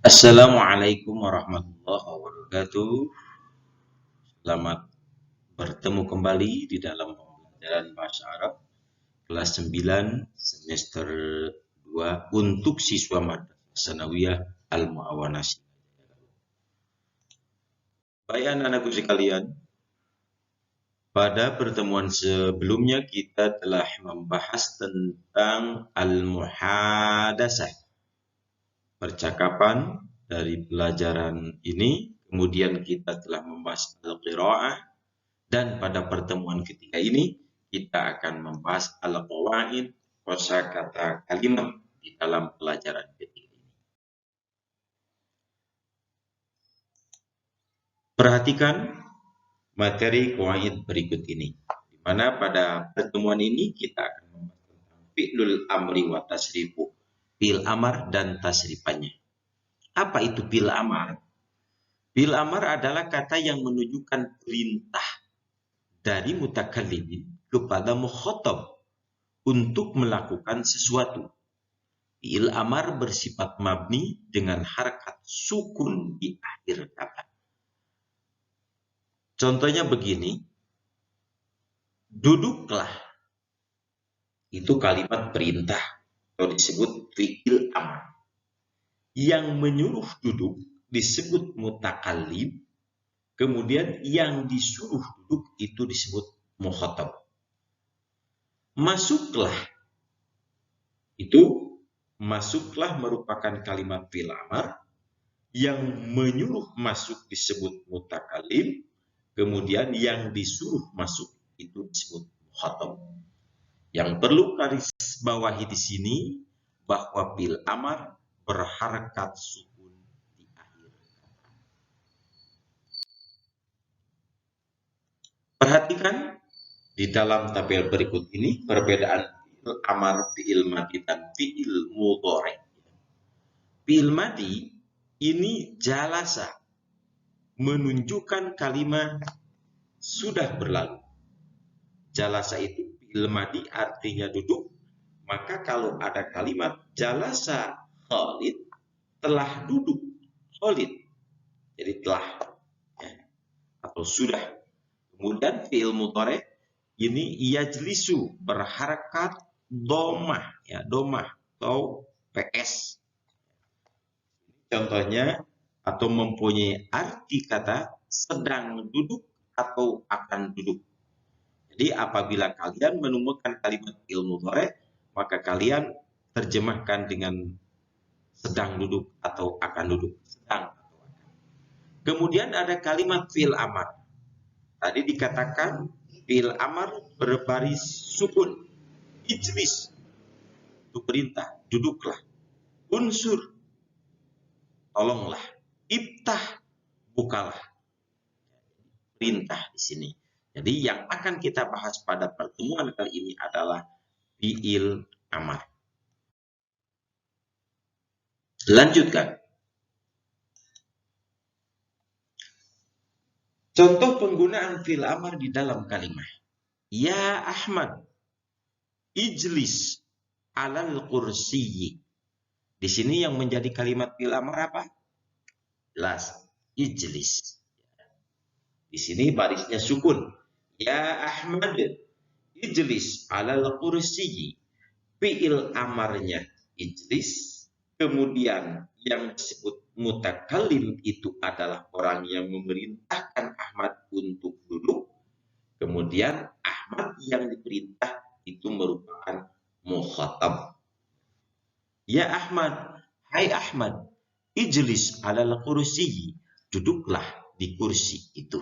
Assalamualaikum warahmatullahi wabarakatuh. Selamat bertemu kembali di dalam pembelajaran bahasa Arab kelas 9 semester 2 untuk siswa Madrasah Sanawiyah Al-Mu'awanah. Baik anak-anakku sekalian, pada pertemuan sebelumnya kita telah membahas tentang al-muhadasah, percakapan dari pelajaran ini. Kemudian kita telah membahas al-qira'ah, dan pada pertemuan ketiga ini kita akan membahas al-qawaid, kosakata kalimat di dalam pelajaran ketiga ini. Perhatikan materi qawaid berikut ini, di mana pada pertemuan ini kita akan membahas tentang fi'lul amri wa tasrifu, fi'il amar dan tasrifannya. Apa itu fi'il amar? Fi'il amar adalah kata yang menunjukkan perintah dari mutakallimin kepada mukhatab untuk melakukan sesuatu. Fi'il amar bersifat mabni dengan harakat sukun di akhir kata. Contohnya begini, duduklah. Itu kalimat perintah atau disebut fi'il amar. Yang menyuruh duduk disebut mutakallim, kemudian yang disuruh duduk itu disebut mukhatab. Masuklah, itu masuklah merupakan kalimat fi'il amar, yang menyuruh masuk disebut mutakallim, kemudian yang disuruh masuk itu disebut mukhatab. Yang perlu garis bawahi di sini bahwa fi'il amar berharakat sukun di akhir kata. Perhatikan di dalam tabel berikut ini perbedaan fi'il amar, fi'il madi dan fi'il mudhari. Fi'il madi ini jalasa, menunjukkan kalimat sudah berlalu. Jalasa itu fi'il madi artinya duduk, maka kalau ada kalimat jalasa Khalid, telah duduk Khalid, jadi telah ya, atau sudah. Kemudian fi'il mudhari ini yajlisu, berharakat domah, ya domah atau PS. Contohnya atau mempunyai arti kata sedang duduk atau akan duduk. Jadi apabila kalian menemukan kalimat fi'il mudhari, maka kalian terjemahkan dengan sedang duduk atau akan duduk. Sedang atau akan. Kemudian ada kalimat fi'il amar. Tadi dikatakan fi'il amar berbaris sukun. Ijlis, itu perintah, duduklah. Unsur, tolonglah. Iftah, bukalah. Perintah di sini. Jadi yang akan kita bahas pada pertemuan kali ini adalah fi'il amar. Lanjutkan. Contoh penggunaan fi'il amar di dalam kalimat. Ya Ahmad, ijlis alal kursiyyi. Di sini yang menjadi kalimat fi'il amar apa? Jelas, ijlis. Di sini barisnya sukun. Ya Ahmad, ijlis alal kursiyyi. Fi'il amarnya ijlis. Kemudian yang disebut mutakallim itu adalah orang yang memerintahkan Ahmad untuk duduk. Kemudian Ahmad yang diperintah itu merupakan mukhatab. Ya Ahmad, hai Ahmad, ijlis alal kursiyyi, duduklah di kursi itu.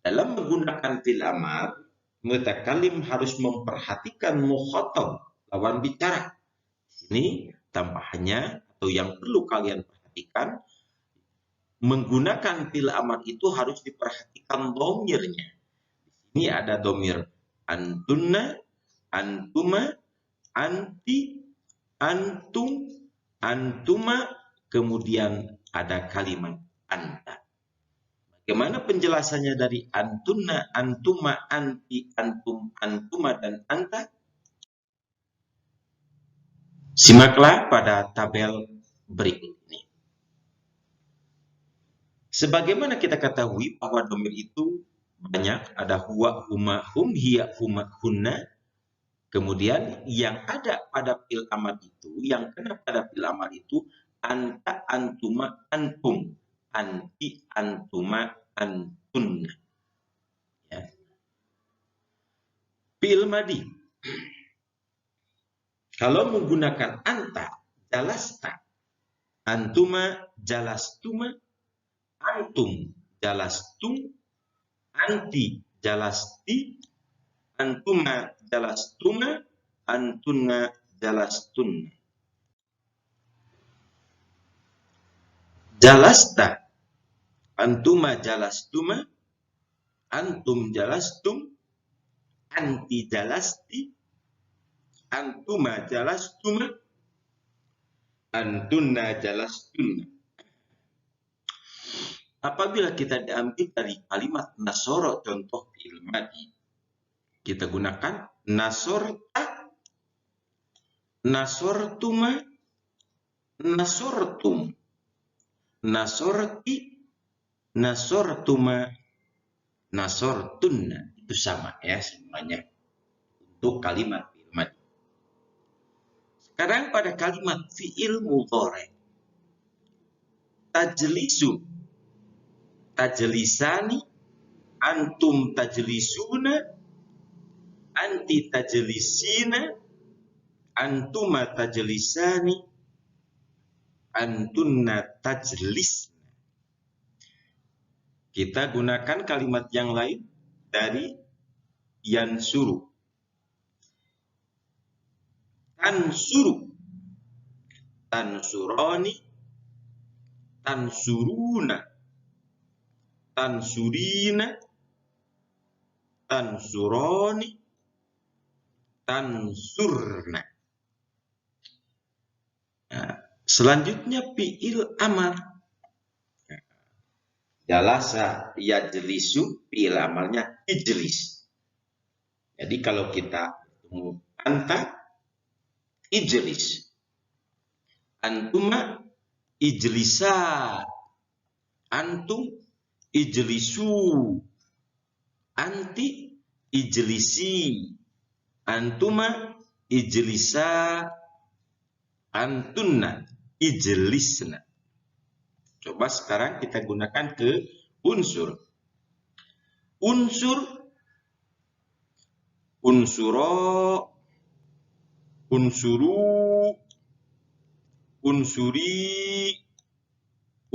Dalam menggunakan fi'il amar, mutakallim harus memperhatikan mukhatab, lawan bicara. Ini tambahannya atau yang perlu kalian perhatikan, menggunakan fi'il amar itu harus diperhatikan dhamirnya. Di sini ada dhamir antunna, antuma, anti, antum, antuma, kemudian ada kalimat anta. Bagaimana penjelasannya dari antunna, antuma, anti, antum, antuma, dan anta? Simaklah pada tabel berikut ini. Sebagaimana kita ketahui bahwa domir itu banyak, ada huwa, huma, hum, hiya, huma, hunna. Kemudian yang ada pada fi'il amar itu, yang kena pada fi'il amar itu, anta, antuma, antum, anti, antuma, antunna. Ya. Fi'il madi. Kalau menggunakan anta, jalasta, antuma, jalastuma, antum, jalastum, anti, jalasti, antuma, jalastuma, antunna, jalastun. Jalasta, antuma, jalastuma, antum, jalastum, anti, jalasti, antuma, jalastuma, antunna, jalastun. Apabila kita diambil dari kalimat nasoro, contoh fi'il madi, kita gunakan nasorta, nasortuma, nasortum, nasorti, nasortuma, nasortunna. Itu sama ya semuanya untuk kalimat fi'il madi. Sekarang pada kalimat fi'il mudhari, tajlisu, tajlisani, antum tajlisuna, anti tajlisina, antuma tajlisani, antunna tajlisna. Kita gunakan kalimat yang lain dari yansuru. Tansuru, tansuroni, tansuruna, tansurina, tansuroni, tansurna. Nah, selanjutnya fi'il amar. Jalasa yajlisu, fi'il amarnya ijlis. Jadi kalau kita ketemu anta, ijlis. Antuma, ijlisa. Antum, ijlisu. Anti, ijlisi. Antuma, ijlisa. Antunna, ijlisna. Coba sekarang kita gunakan ke unsur. Unsur, unsuro, unsuru, unsuri,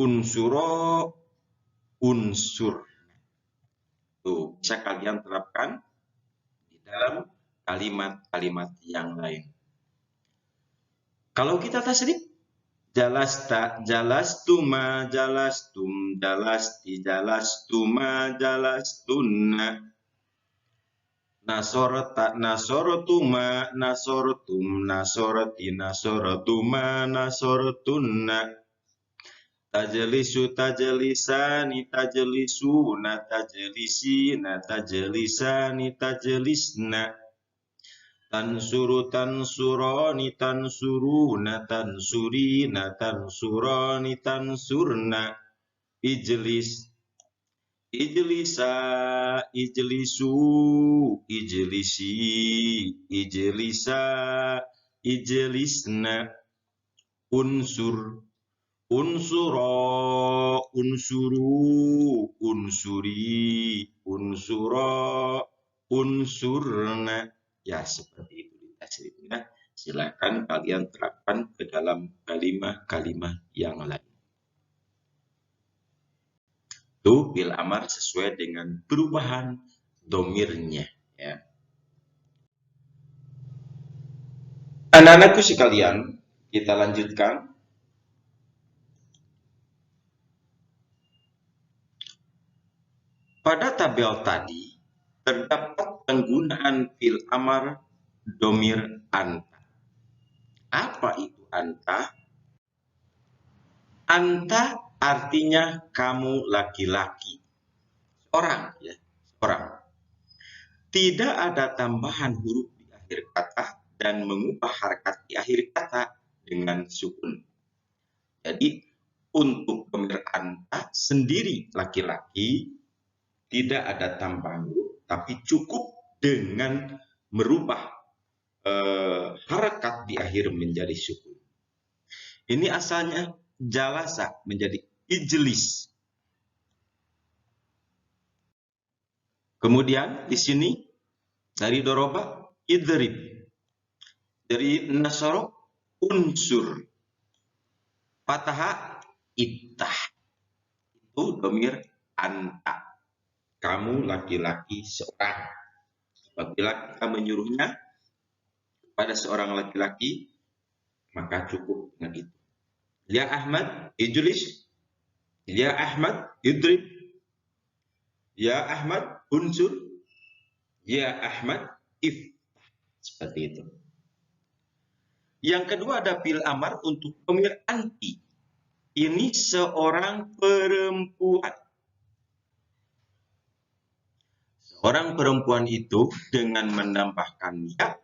unsuro, unsur. Tuh, bisa kalian terapkan di dalam kalimat-kalimat yang lain. Kalau kita tasrif, jalasta, jalastuma, jalastum, jalasti, jalastuma, jalastunna. Nasorta, nasortuma, nasortum, nasorti, nasortuma, nasortunna. Tajlisu, tajlisani, tajlisuna, tajlisina, tajlisani, tajlisna. Tansuru, tansuroni, tansuruna, tansurina, tansuroni, tansurna. Ijlis, ijlisa, ijlisu, ijlisi, ijlisa, ijlisna. Unsur, unsuro, unsuru, unsuri, unsuro, unsurna. Ya, seperti itu tasrifnya. Silakan kalian terapkan ke dalam kalimat-kalimat yang lain. Itu fi'il amar sesuai dengan perubahan domirnya. Ya. Anak-anakku sekalian, kita lanjutkan. Pada tabel tadi, terdapat penggunaan fi'il amar domir anta. Apa itu anta? Anta artinya kamu laki-laki. Orang, ya, orang. Tidak ada tambahan huruf di akhir kata dan mengubah harakat di akhir kata dengan sukun. Jadi, untuk domir anta sendiri laki-laki tidak ada tambah huruf, tapi cukup dengan merubah harakat di akhir menjadi sukun. Ini asalnya jalasa menjadi ijlis. Kemudian di sini dari doroba idrib. Dari nasoro unsur. Fataha iftah. Itu domir anta. Kamu laki-laki seorang. Apabila kita menyuruhnya pada seorang laki-laki, maka cukup dengan itu. Ya Ahmad, ijlis. Ya Ahmad, idrib. Ya Ahmad, unsur. Ya Ahmad, if. Seperti itu. Yang kedua ada fil amar untuk domir anti. Ini seorang perempuan. Seorang perempuan itu dengan menambahkan ya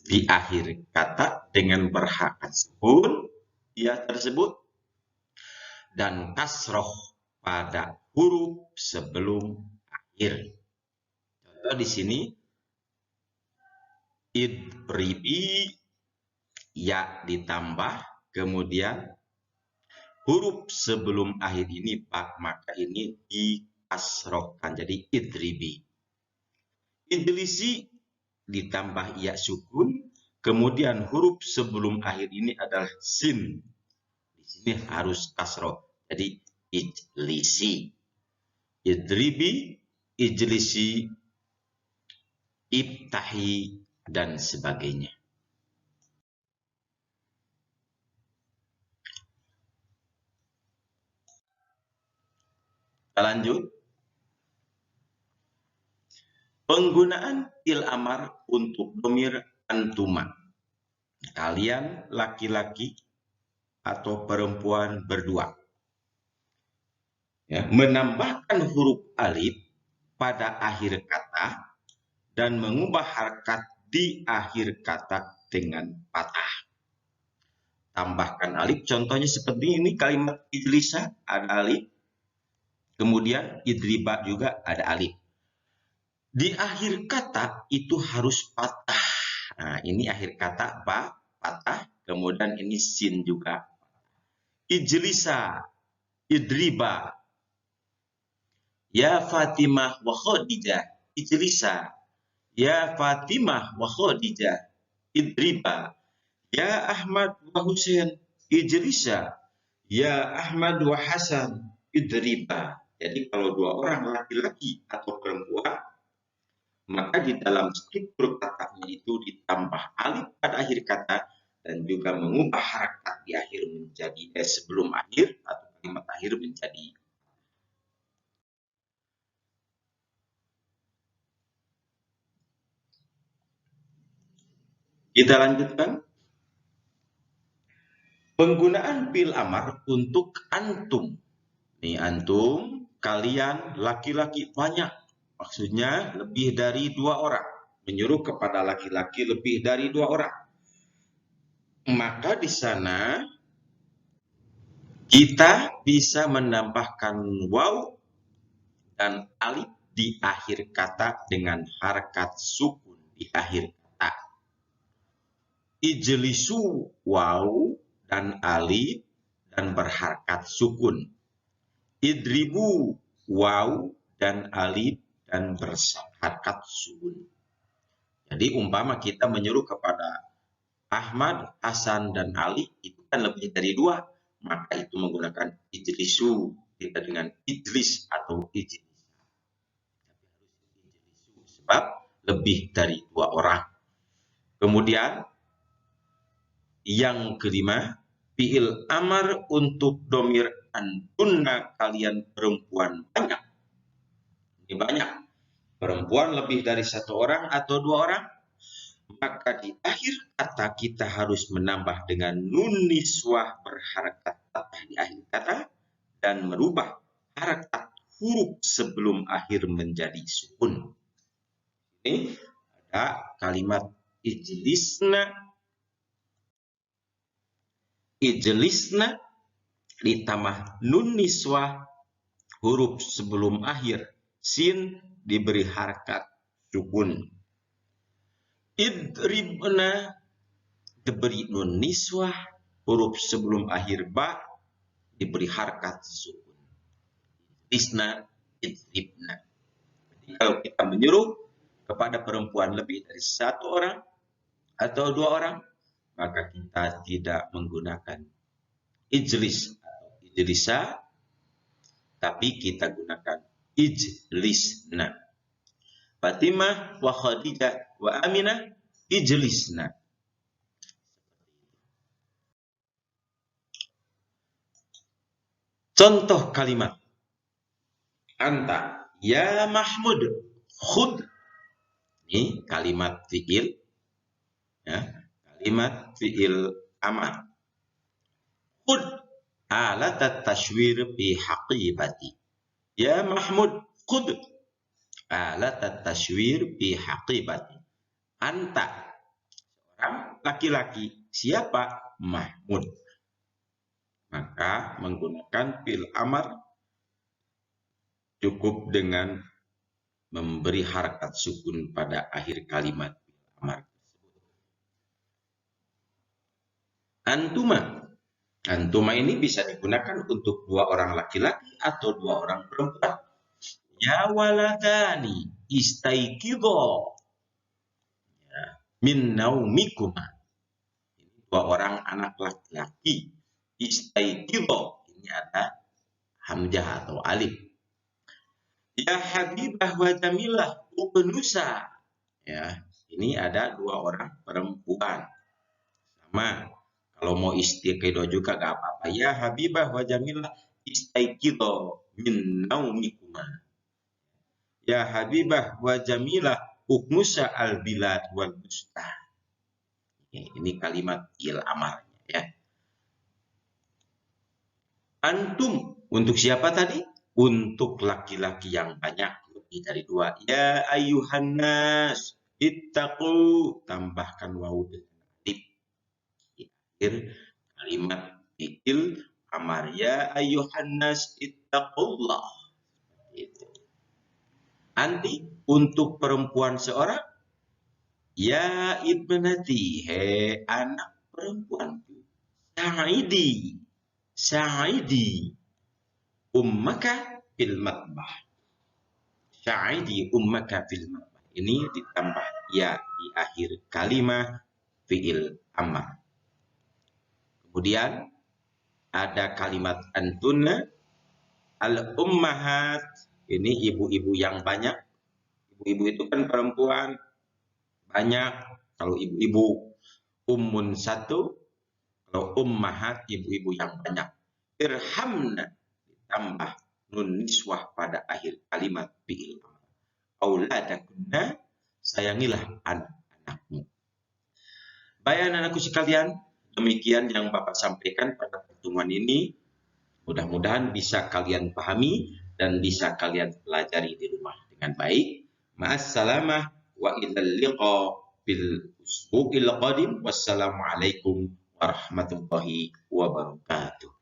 di akhir kata dengan berhakat sukun ya tersebut dan kasroh pada huruf sebelum akhir. Contoh di sini idribi ya ditambah kemudian huruf sebelum akhir ini maka ini dikasrohkan jadi idribi. Ijlisi ditambah ya sukun, kemudian huruf sebelum akhir ini adalah sin. Di sini harus kasroh, jadi ijlisi. Idribi, ijlisi, ibtahi, dan sebagainya. Kita lanjut. Penggunaan il amar untuk domir antuma. Kalian laki-laki atau perempuan berdua. Ya, menambahkan huruf alif pada akhir kata dan mengubah harakat di akhir kata dengan patah. Tambahkan alif, contohnya seperti ini kalimat ijlisa ada alif. Kemudian idriba juga ada alif. Di akhir kata itu harus patah. Nah, ini akhir kata patah, kemudian ini sin juga. Ijlisa, idriba. Ya Fatimah wa Khadijah, ijlisa. Ya Fatimah wa Khadijah, idriba. Ya Ahmad wa Husain, ijlisa. Ya Ahmad wa Hasan, idriba. Jadi kalau dua orang laki-laki atau perempuan, maka di dalam struktur katanya itu ditambah alif pada akhir kata dan juga mengubah harakat di akhir menjadi sebelum akhir atau kalimat akhir menjadi. Kita lanjutkan. Penggunaan fil amar untuk antum. Nih antum, kalian laki-laki banyak. Maksudnya lebih dari 2 orang. Menyuruh kepada laki-laki lebih dari 2 orang. Maka di sana kita bisa menambahkan waw dan alif di akhir kata dengan harakat sukun di akhir kata. Ijlisu waw dan alif dan berharakat sukun. Idribu waw dan alif dan berharakat sukun. Jadi umpama kita menyuruh kepada Ahmad, Hasan, dan Ali itu kan lebih dari 2, maka itu menggunakan ijlisu kita dengan ijlis atau ijlis. Sebab lebih dari 2 orang. Kemudian yang kelima, fi'il amar untuk domir antunna kalian perempuan banyak. Ini banyak. Perempuan lebih dari 1 orang atau 2 orang. Maka di akhir kata kita harus menambah dengan nun niswah berharakat fathah di akhir kata dan merubah harakat huruf sebelum akhir menjadi sukun. Ini ada kalimat ijlisna, ijlisna, ditambah nun niswah, huruf sebelum akhir sin diberi harkat sukun. Idribna diberi nun niswah, huruf sebelum akhir ba diberi harkat sukun. Isna idribna. Jadi kalau kita menyuruh kepada perempuan lebih dari satu orang atau dua orang, maka kita tidak menggunakan ijlis atau ijlisa, tapi kita gunakan ijlisna. Fatimah wa Khadijah wa Aminah ijlisna. Contoh kalimat. Anta ya Mahmud khud. Ini kalimat fi'il, ya, kalimat fi'il amar. Khud alat at-tashwir fi haqibati. Ya Mahmud khud alat at-tashwir fi haqibati. Anta orang laki-laki, siapa? Mahmud. Maka menggunakan fi'il amar cukup dengan memberi harkat sukun pada akhir kalimat amar tersebut. Antuma. Antuma ini bisa digunakan untuk dua orang laki-laki atau dua orang perempuan. Ya waladani istaikidho min naumikuma. Ini dua orang anak laki-laki. Istaikidho. Ini ada hamzah atau alif. Ya Habibah wa Jamilah ubnusa. Ya, ini ada dua orang perempuan. Sama. Kalau mau istiqidho juga gak apa-apa. Ya Habibah wa Jamilah istaikidho min naumikuma. Ya Habibah wa Jamilah ukmusa al-bilad wal busta. Ini kalimat fi'il amarnya, ya. Antum untuk siapa tadi? Untuk laki-laki yang banyak, lebih dari dua. Ya ayyuhan nas ittaqu, tambahkan wawu dengan alif di akhir kalimat fi'il amar. Ya ayyuhan nas ittaqullah. Itu. Nanti untuk perempuan seorang, ya ibnati, he anak perempuanku, sa'idi, sa'idi ummaka fil matbah. Sa'idi ummaka fil matbah. Ini ditambah ya di akhir kalimat fi'il amar. Kemudian ada kalimat antunna al-ummahat. Ini ibu-ibu yang banyak. Ibu-ibu itu kan perempuan banyak. Kalau ibu-ibu ummun satu, kalau ummahat ibu-ibu yang banyak. Irhamna ditambah nun niswah pada akhir kalimat fi'il amar. Auladakunna, sayangilah anak-anakmu. Baik anak-anakku sekalian, demikian yang Bapak sampaikan pada pertemuan ini. Mudah-mudahan bisa kalian pahami dan bisa kalian pelajari di rumah dengan baik. Ma'assalamah wa ilal liqa bil usbu'il qadim. Wassalamualaikum warahmatullahi wabarakatuh.